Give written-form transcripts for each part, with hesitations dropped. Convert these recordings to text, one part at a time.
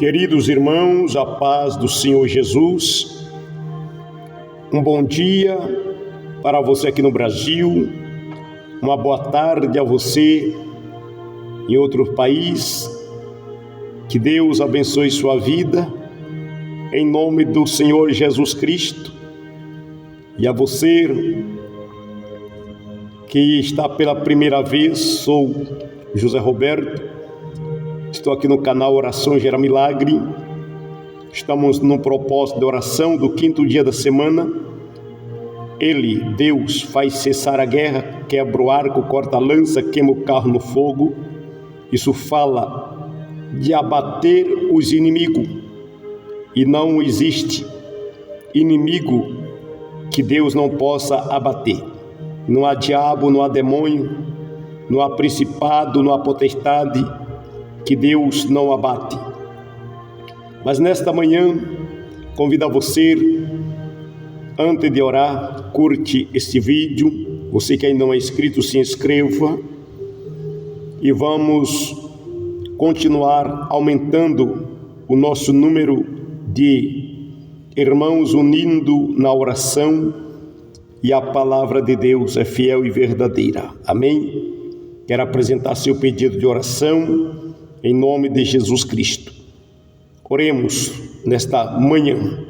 Queridos irmãos, a paz do Senhor Jesus, um bom dia para você aqui no Brasil, uma boa tarde a você em outro país, que Deus abençoe sua vida, em nome do Senhor Jesus Cristo, e a você que está pela primeira vez, sou José Roberto, estou aqui no canal Oração Gera Milagre. Estamos no propósito de oração do 5º dia da semana. Ele, Deus, faz cessar a guerra, quebra o arco, corta a lança, queima o carro no fogo. Isso fala de abater os inimigos. E não existe inimigo que Deus não possa abater. Não há diabo, não há demônio, não há principado, não há potestade que Deus não abate. Mas nesta manhã, convido a você, antes de orar, curte este vídeo. Você que ainda não é inscrito, se inscreva. E vamos continuar aumentando o nosso número de irmãos unindo na oração, e a palavra de Deus é fiel e verdadeira. Amém? Quero apresentar seu pedido de oração em nome de Jesus Cristo. Oremos nesta manhã.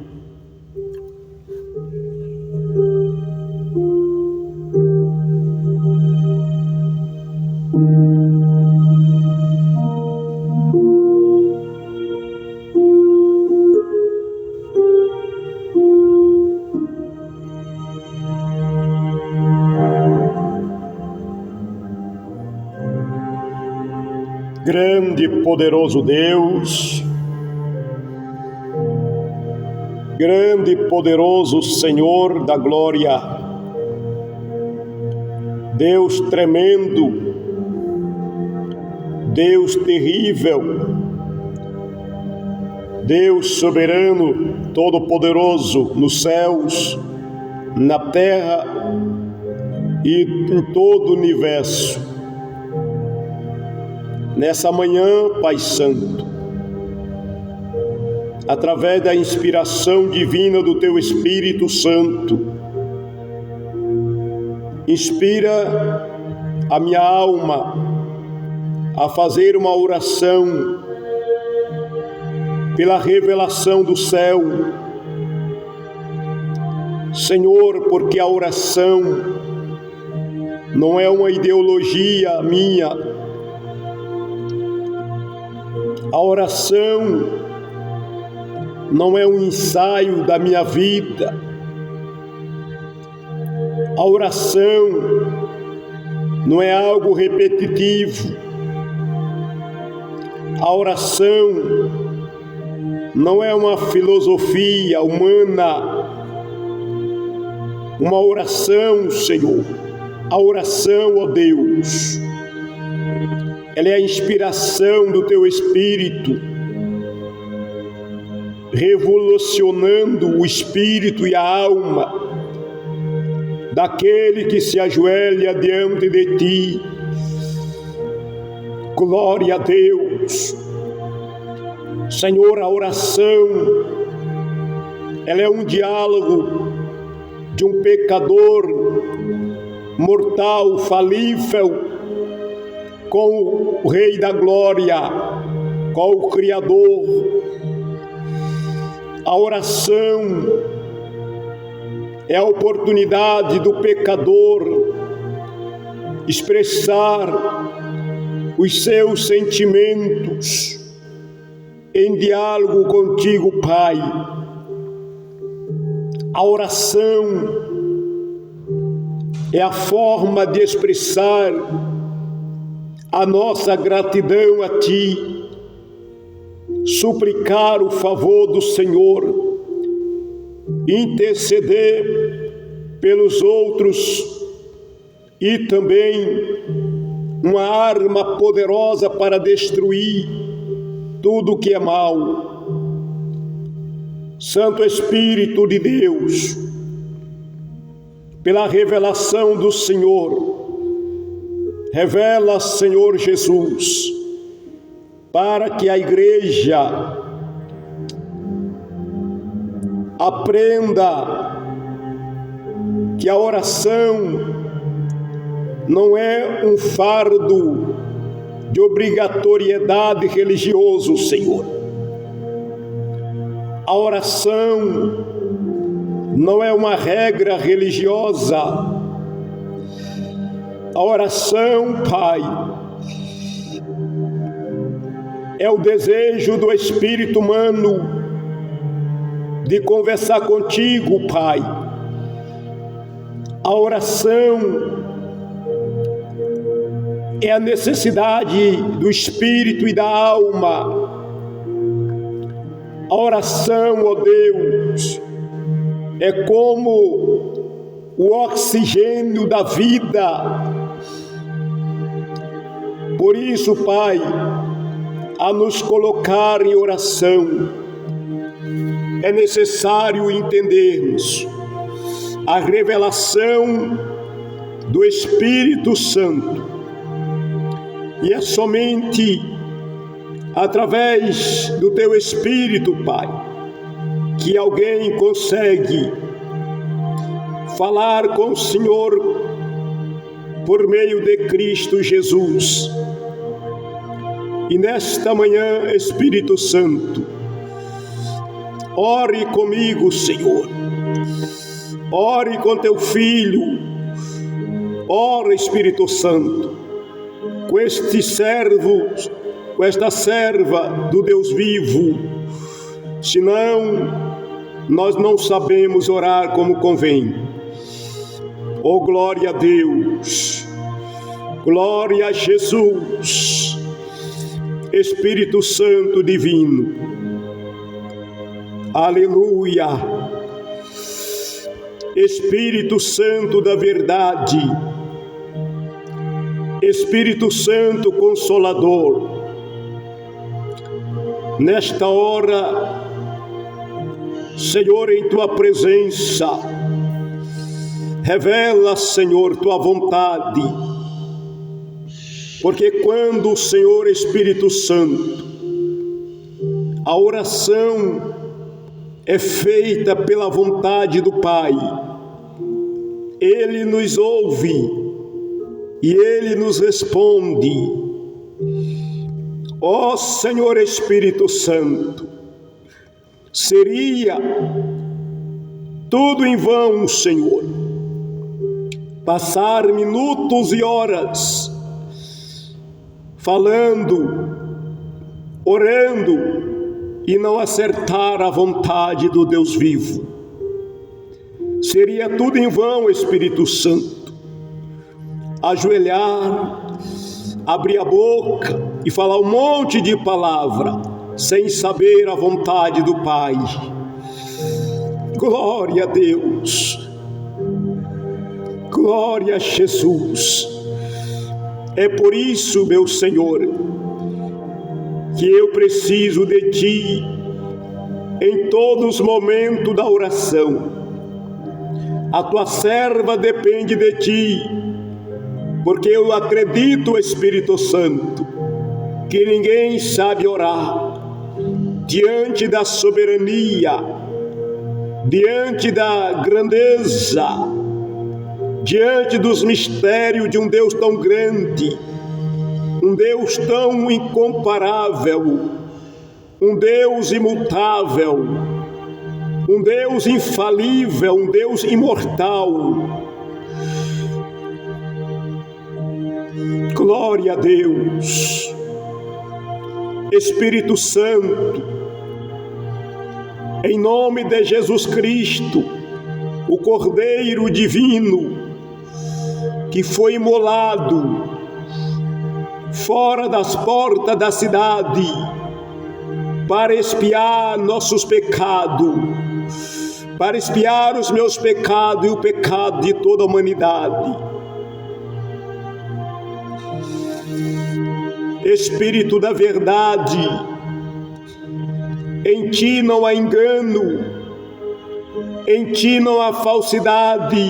Grande e poderoso Deus, grande e poderoso Senhor da glória, Deus tremendo, Deus terrível, Deus soberano, todo-poderoso nos céus, na terra e em todo o universo. Nessa manhã, Pai Santo, através da inspiração divina do Teu Espírito Santo, inspira a minha alma a fazer uma oração pela revelação do céu. Senhor, porque a oração não é uma ideologia minha. A oração não é um ensaio da minha vida. A oração não é algo repetitivo. A oração não é uma filosofia humana. Uma oração, Senhor, a oração, ó Deus, ela é a inspiração do Teu Espírito, revolucionando o espírito e a alma daquele que se ajoelha diante de Ti. Glória a Deus. Senhor, a oração, ela é um diálogo de um pecador mortal, falível, com o Rei da Glória, com o Criador. A oração é a oportunidade do pecador expressar os seus sentimentos em diálogo contigo, Pai. A oração é a forma de expressar a nossa gratidão a Ti, suplicar o favor do Senhor, interceder pelos outros e também uma arma poderosa para destruir tudo que é mal. Santo Espírito de Deus, pela revelação do Senhor, revela, Senhor Jesus, para que a igreja aprenda que a oração não é um fardo de obrigatoriedade religiosa, Senhor. A oração não é uma regra religiosa. A oração, Pai, é o desejo do espírito humano de conversar contigo, Pai. A oração é a necessidade do espírito e da alma. A oração, ó Deus, é como o oxigênio da vida. Por isso, Pai, a nos colocar em oração, é necessário entendermos a revelação do Espírito Santo. E é somente através do Teu Espírito, Pai, que alguém consegue falar com o Senhor por meio de Cristo Jesus. E nesta manhã, Espírito Santo, ore comigo, Senhor. Ore com Teu Filho. Ore, Espírito Santo, com este servo, com esta serva do Deus vivo. Senão, nós não sabemos orar como convém. Oh, glória a Deus, glória a Jesus, Espírito Santo divino, aleluia, Espírito Santo da verdade, Espírito Santo Consolador, nesta hora, Senhor, em Tua presença, revela, Senhor, Tua vontade, porque quando o Senhor Espírito Santo, a oração é feita pela vontade do Pai, Ele nos ouve e Ele nos responde. Ó Senhor Espírito Santo, seria tudo em vão, Senhor, passar minutos e horas falando, orando e não acertar a vontade do Deus vivo. Seria tudo em vão, Espírito Santo, ajoelhar, abrir a boca e falar um monte de palavra sem saber a vontade do Pai. Glória a Deus, glória a Jesus. É por isso, meu Senhor, que eu preciso de Ti em todos os momentos da oração. A Tua serva depende de Ti, porque eu acredito, Espírito Santo, que ninguém sabe orar diante da soberania, diante da grandeza, diante dos mistérios de um Deus tão grande, um Deus tão incomparável, um Deus imutável, um Deus infalível, um Deus imortal. Glória a Deus. Espírito Santo, em nome de Jesus Cristo, o Cordeiro Divino, que foi imolado fora das portas da cidade para expiar nossos pecados, para expiar os meus pecados e o pecado de toda a humanidade. Espírito da verdade, em Ti não há engano, em Ti não há falsidade,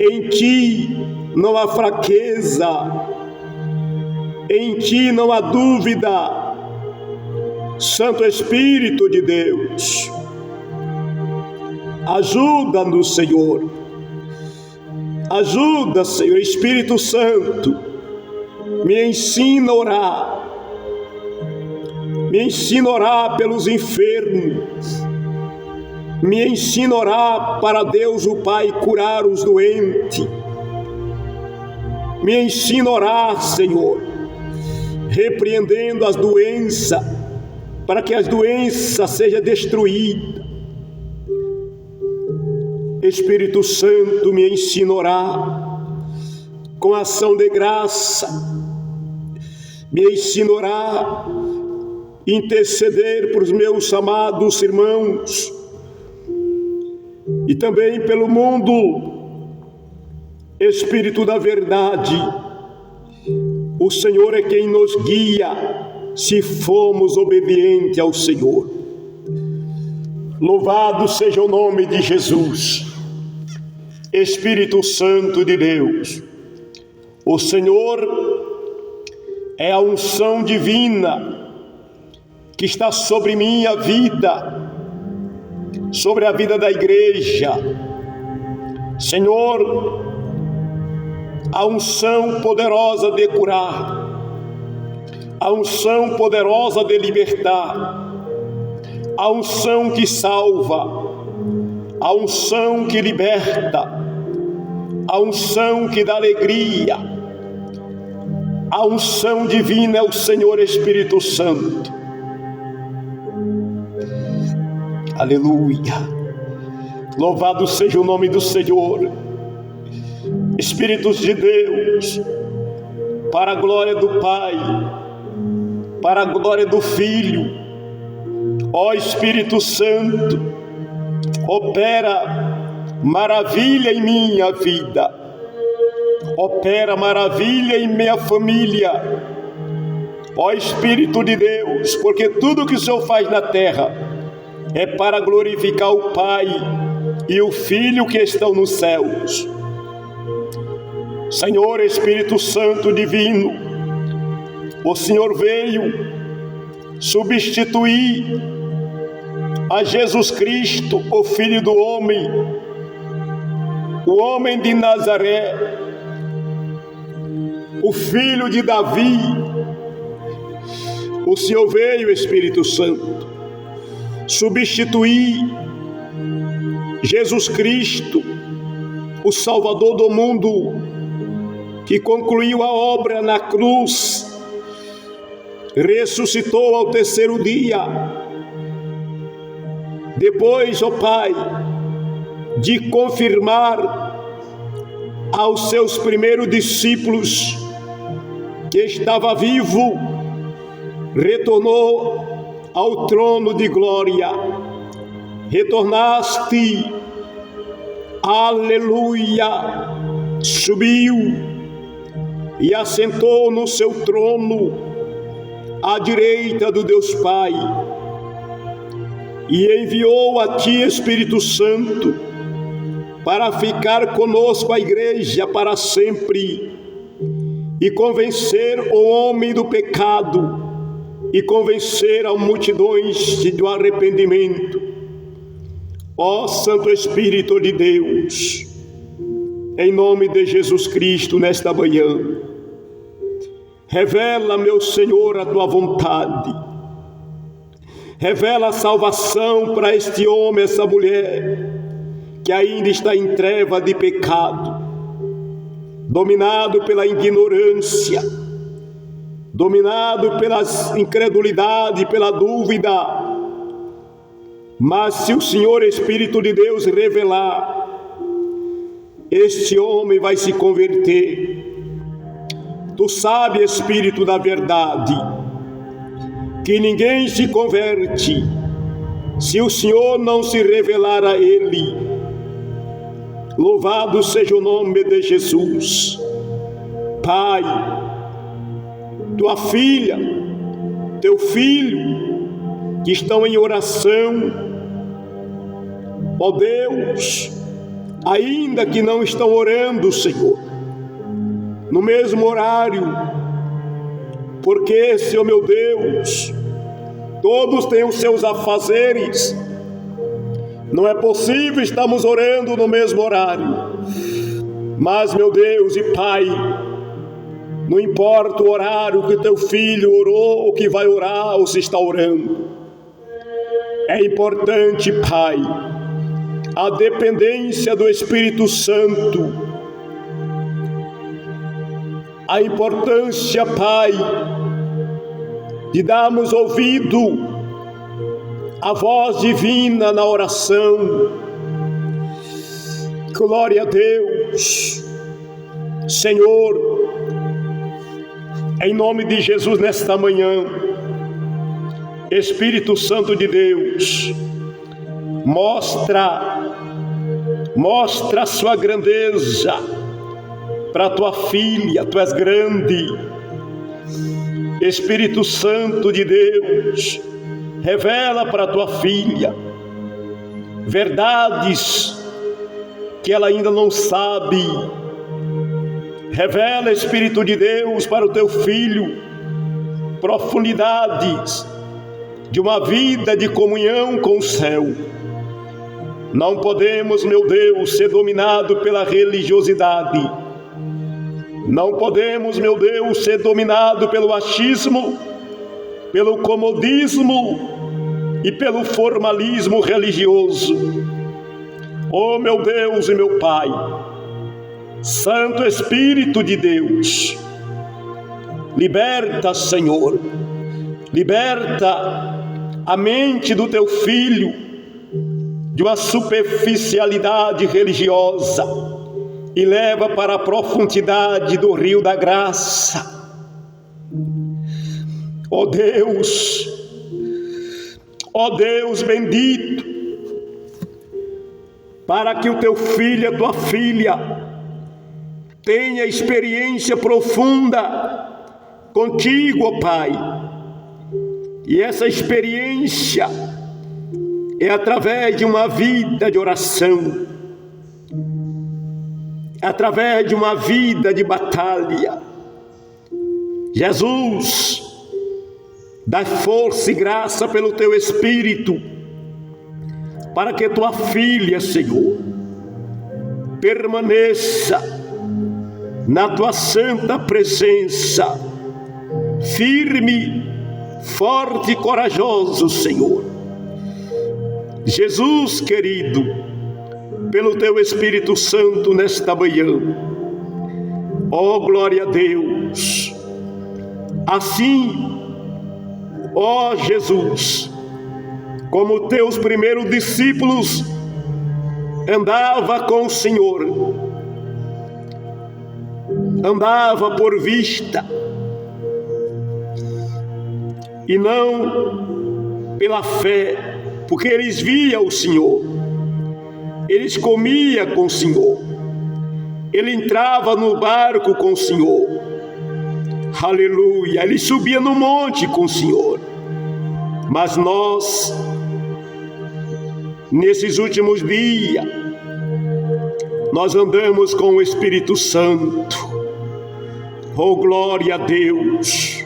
em Ti não há fraqueza, em Ti não há dúvida. Santo Espírito de Deus, Ajuda-nos, Senhor. Ajuda, Senhor. Espírito Santo, me ensina a orar. Me ensina a orar pelos enfermos. Me ensina a orar para Deus o Pai curar os doentes. Me ensina a orar, Senhor, repreendendo as doenças, para que as doenças sejam destruídas. Espírito Santo, me ensina a orar com ação de graça. Me ensina a orar, interceder por os meus amados irmãos e também pelo mundo. Espírito da verdade, o Senhor é quem nos guia se formos obedientes ao Senhor. Louvado seja o nome de Jesus. Espírito Santo de Deus, o Senhor é a unção divina que está sobre minha vida, sobre a vida da igreja. Senhor, a unção poderosa de curar, a unção poderosa de libertar, a unção que salva, a unção que liberta, a unção que dá alegria. A unção divina é o Senhor Espírito Santo. Aleluia. Louvado seja o nome do Senhor. Espíritos de Deus, para a glória do Pai, para a glória do Filho, ó Espírito Santo, opera maravilha em minha vida, opera maravilha em minha família, ó Espírito de Deus, porque tudo que o Senhor faz na terra é para glorificar o Pai e o Filho que estão nos céus. Senhor Espírito Santo divino, o Senhor veio substituir a Jesus Cristo, o Filho do homem, o homem de Nazaré, o filho de Davi. O Senhor veio, Espírito Santo, substituir Jesus Cristo, o Salvador do mundo, que concluiu a obra na cruz, ressuscitou ao terceiro dia. Depois, ó Pai, de confirmar aos seus primeiros discípulos que estava vivo, retornou ao trono de glória. Retornaste, aleluia, subiu e assentou no seu trono à direita do Deus Pai, e enviou a ti, Espírito Santo, para ficar conosco, a igreja, para sempre, e convencer o homem do pecado, e convencer as multidões do arrependimento. Ó Santo Espírito de Deus, em nome de Jesus Cristo, nesta manhã, revela, meu Senhor, a tua vontade. Revela a salvação para este homem, essa mulher, que ainda está em treva de pecado, dominado pela ignorância, dominado pela incredulidade, pela dúvida. Mas se o Senhor Espírito de Deus revelar, este homem vai se converter. Tu sabes, Espírito da verdade, que ninguém se converte se o Senhor não se revelar a ele. Louvado seja o nome de Jesus. Pai, tua filha, teu filho, que estão em oração, ó Deus, ainda que não estão orando, Senhor, no mesmo horário, porque, Senhor meu Deus, todos têm os seus afazeres, Não é possível estarmos orando no mesmo horário. Mas, meu Deus e Pai, não importa o horário que teu filho orou, ou que vai orar, ou se está orando. É importante, Pai, a dependência do Espírito Santo. A importância, Pai, de darmos ouvido à voz divina na oração. Glória a Deus. Senhor, em nome de Jesus, nesta manhã, Espírito Santo de Deus, mostra a sua grandeza para tua filha. Tu és grande. Espírito Santo de Deus, revela para tua filha verdades que ela ainda não sabe. Revela, Espírito de Deus, para o teu filho profundidades de uma vida de comunhão com o céu. Não podemos, meu Deus, ser dominados pela religiosidade. Não podemos, meu Deus, ser dominados pelo achismo, pelo comodismo e pelo formalismo religioso. Oh, meu Deus e meu Pai, Santo Espírito de Deus, liberta, Senhor, liberta a mente do teu filho de uma superficialidade religiosa e leva para a profundidade do rio da graça. Ó Deus bendito, para que o teu filho, a tua filha, tenha experiência profunda contigo, ó Pai. E essa experiência é através de uma vida de oração, através de uma vida de batalha. Jesus, dá força e graça pelo teu Espírito, para que tua filha, Senhor, permaneça na tua santa presença, firme, forte e corajoso, Senhor. Jesus querido, pelo teu Espírito Santo nesta manhã, ó glória a Deus. Assim, ó Jesus, como teus primeiros discípulos andava com o Senhor, andava por vista e não pela fé, porque eles viam o Senhor, eles comiam com o Senhor, ele entrava no barco com o Senhor, aleluia, ele subia no monte com o Senhor. Mas nós, nesses últimos dias, nós andamos com o Espírito Santo. Oh, glória a Deus!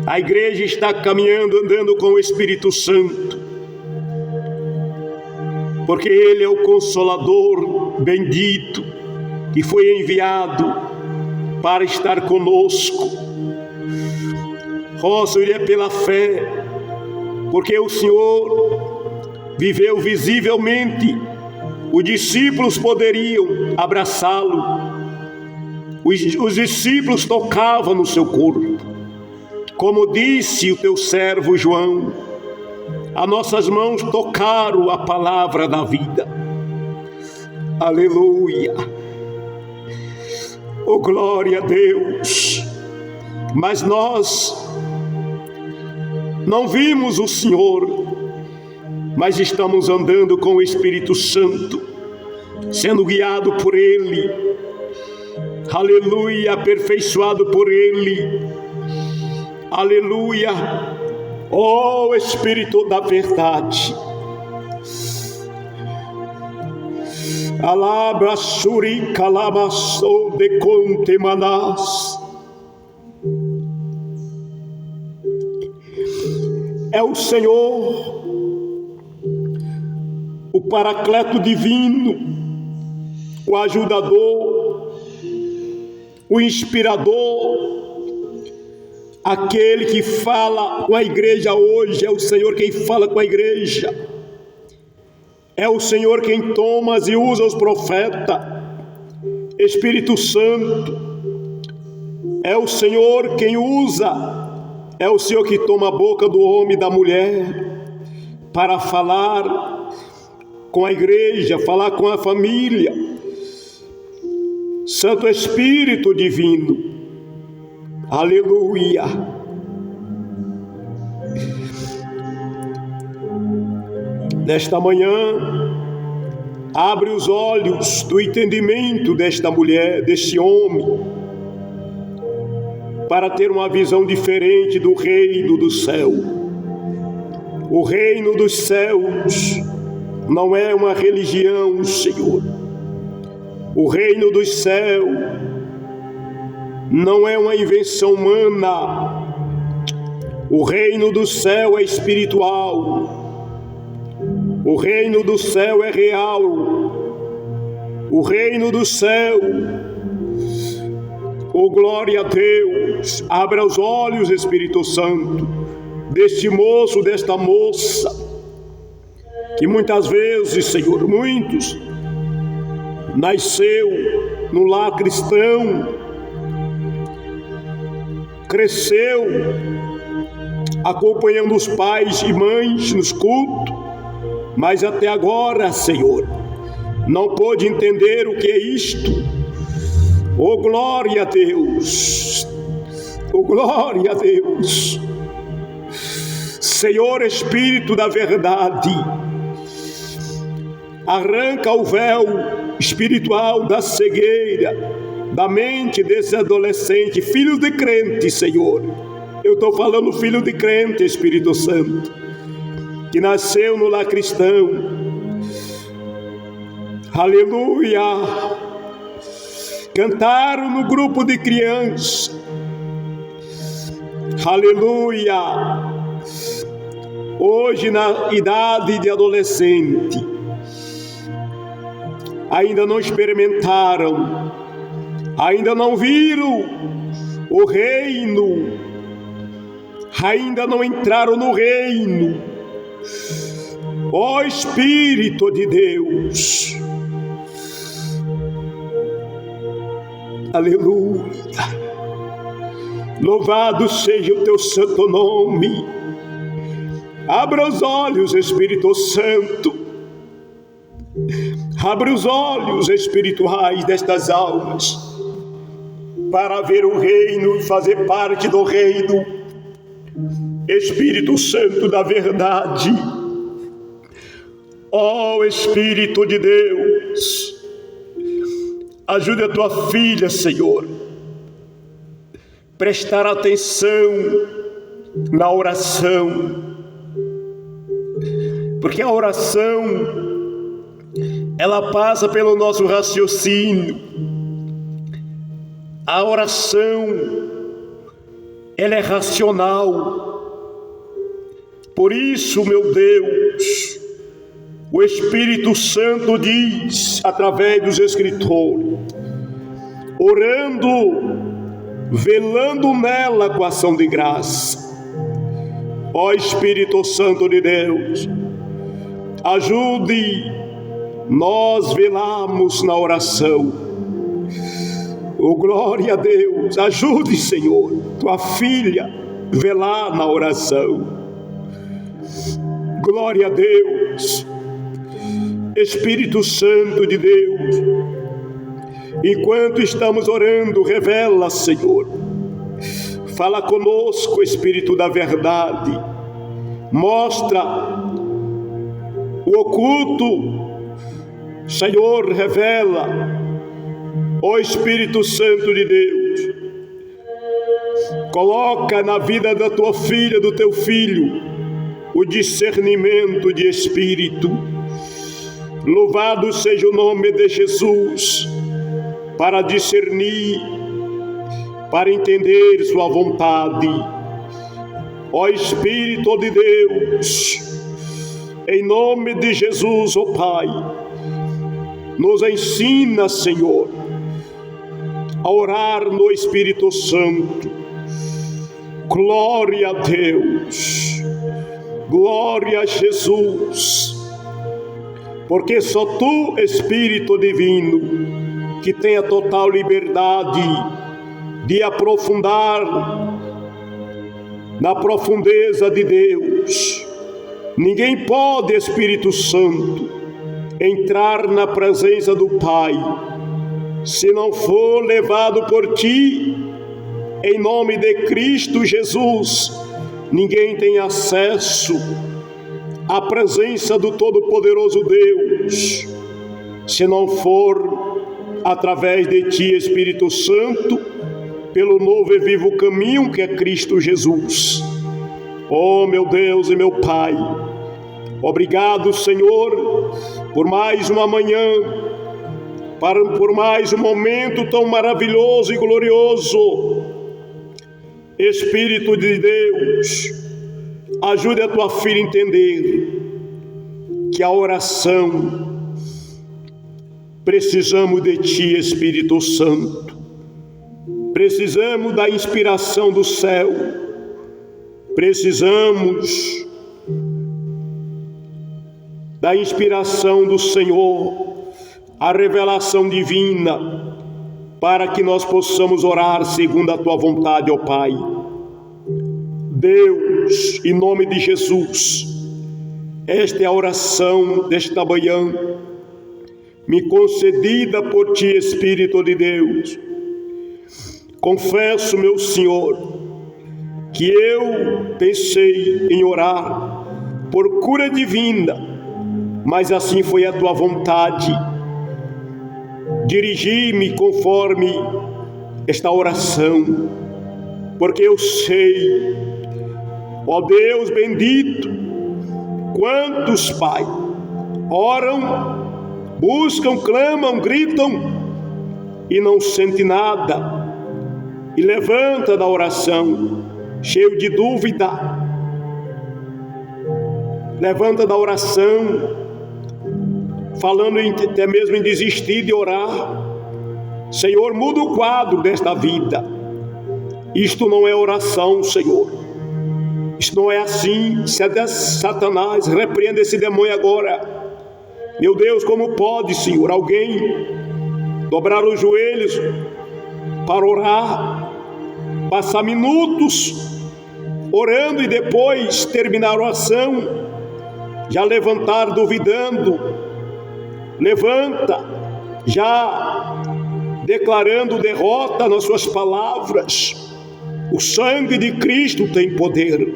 A igreja está caminhando, andando com o Espírito Santo, porque Ele é o Consolador bendito, que foi enviado para estar conosco. Oh, Senhor, é pela fé, porque o Senhor viveu visivelmente. Os discípulos poderiam abraçá-lo, os discípulos tocavam no seu corpo, como disse o teu servo João, as nossas mãos tocaram a palavra da vida. Aleluia, oh glória a Deus. Mas nós não vimos o Senhor, mas estamos andando com o Espírito Santo, sendo guiado por Ele, aleluia, aperfeiçoado por Ele, aleluia, ó Espírito da verdade, alabra suri calamassou de contemanás. É o Senhor, o Paracleto divino, o ajudador, o inspirador, aquele que fala com a igreja hoje. É o Senhor quem fala com a igreja, é o Senhor quem toma e usa os profetas. Espírito Santo, é o Senhor quem usa, é o Senhor que toma a boca do homem e da mulher para falar com a igreja, falar com a família. Santo Espírito divino, aleluia. Nesta manhã, abre os olhos do entendimento desta mulher, deste homem, para ter uma visão diferente do reino do céu. O reino dos céus não é uma religião, Senhor. O reino dos céus não é uma invenção humana. O reino do céu é espiritual. O reino do céu é real. O reino do céu, oh glória a Deus. Abra os olhos, Espírito Santo, deste moço, desta moça, que muitas vezes, Senhor, muitos nasceu no lar cristão, cresceu acompanhando os pais e mães nos cultos, mas até agora, Senhor, não pôde entender o que é isto. Oh glória a Deus, oh glória a Deus. Senhor Espírito da verdade, arranca o véu espiritual da cegueira da mente desse adolescente, filho de crente, Senhor. Eu estou falando filho de crente, Espírito Santo, que nasceu no lar cristão. Aleluia. Cantaram no grupo de crianças. Aleluia. Hoje, na idade de adolescente, ainda não experimentaram, ainda não viram o reino, ainda não entraram no reino. Ó Espírito de Deus, aleluia, louvado seja o teu santo nome. Abra os olhos, Espírito Santo, abra os olhos espirituais destas almas, para ver o reino, fazer parte do reino. Espírito Santo da verdade, ó Espírito de Deus, ajude a tua filha, Senhor, prestar atenção na oração, porque a oração, ela passa pelo nosso raciocínio. A oração, ela é racional. Por isso, meu Deus, o Espírito Santo diz, através dos escritores, orando, velando nela com ação de graça. Ó Espírito Santo de Deus, ajude nós velamos na oração. Oh glória a Deus, ajude, Senhor, tua filha velar na oração. Glória a Deus. Espírito Santo de Deus, enquanto estamos orando, revela, Senhor, fala conosco, Espírito da verdade, mostra o oculto, Senhor, revela, ó Espírito Santo de Deus, coloca na vida da tua filha, do teu filho, o discernimento de espírito. Louvado seja o nome de Jesus, para discernir, para entender sua vontade. Ó Espírito de Deus, Em nome de Jesus, ó Pai, nos ensina, Senhor, a orar no Espírito Santo. Glória a Deus, glória a Jesus, porque só Tu, Espírito Divino, que tem a total liberdade de aprofundar na profundeza de Deus. Ninguém pode, Espírito Santo, entrar na presença do Pai se não for levado por Ti. Em nome de Cristo Jesus, ninguém tem acesso à presença do Todo-Poderoso Deus se não for através de Ti, Espírito Santo, pelo novo e vivo caminho que é Cristo Jesus. Oh, meu Deus e meu Pai, obrigado, Senhor, por mais uma manhã, por mais um momento tão maravilhoso e glorioso. Espírito de Deus, ajude a Tua filha a entender que a oração, precisamos de Ti, Espírito Santo. Precisamos da inspiração do céu. Precisamos da inspiração do Senhor, a revelação divina, para que nós possamos orar segundo a Tua vontade, ó Pai. Deus, em nome de Jesus, esta é a oração desta manhã, me concedida por Ti, Espírito de Deus. Confesso, meu Senhor, que eu pensei em orar por cura divina, mas assim foi a Tua vontade. Dirigi-me conforme esta oração, porque eu sei, ó Deus bendito, quantos, Pai, oram, buscam, clamam, gritam e não sentem nada, e levanta da oração cheio de dúvida, levanta da oração falando até mesmo em desistir de orar. Senhor, muda o quadro desta vida. Isto não é oração, Senhor. Isto não é assim. Se é de Satanás, repreenda esse demônio agora. Meu Deus, como pode, Senhor, alguém dobrar os joelhos para orar, passar minutos orando e depois terminar a oração, já levantar duvidando? Levanta, já declarando derrota nas suas palavras. O sangue de Cristo tem poder.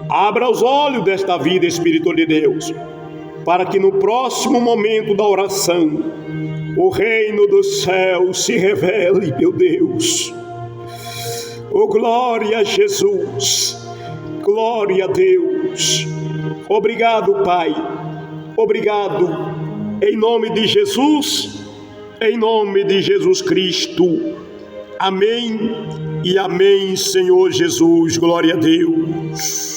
Abra os olhos desta vida, Espírito de Deus, para que no próximo momento da oração, o reino dos céus se revele, meu Deus. Oh, glória a Jesus, glória a Deus. Obrigado, Pai, obrigado, em nome de Jesus, em nome de Jesus Cristo. Amém e amém, Senhor Jesus, glória a Deus.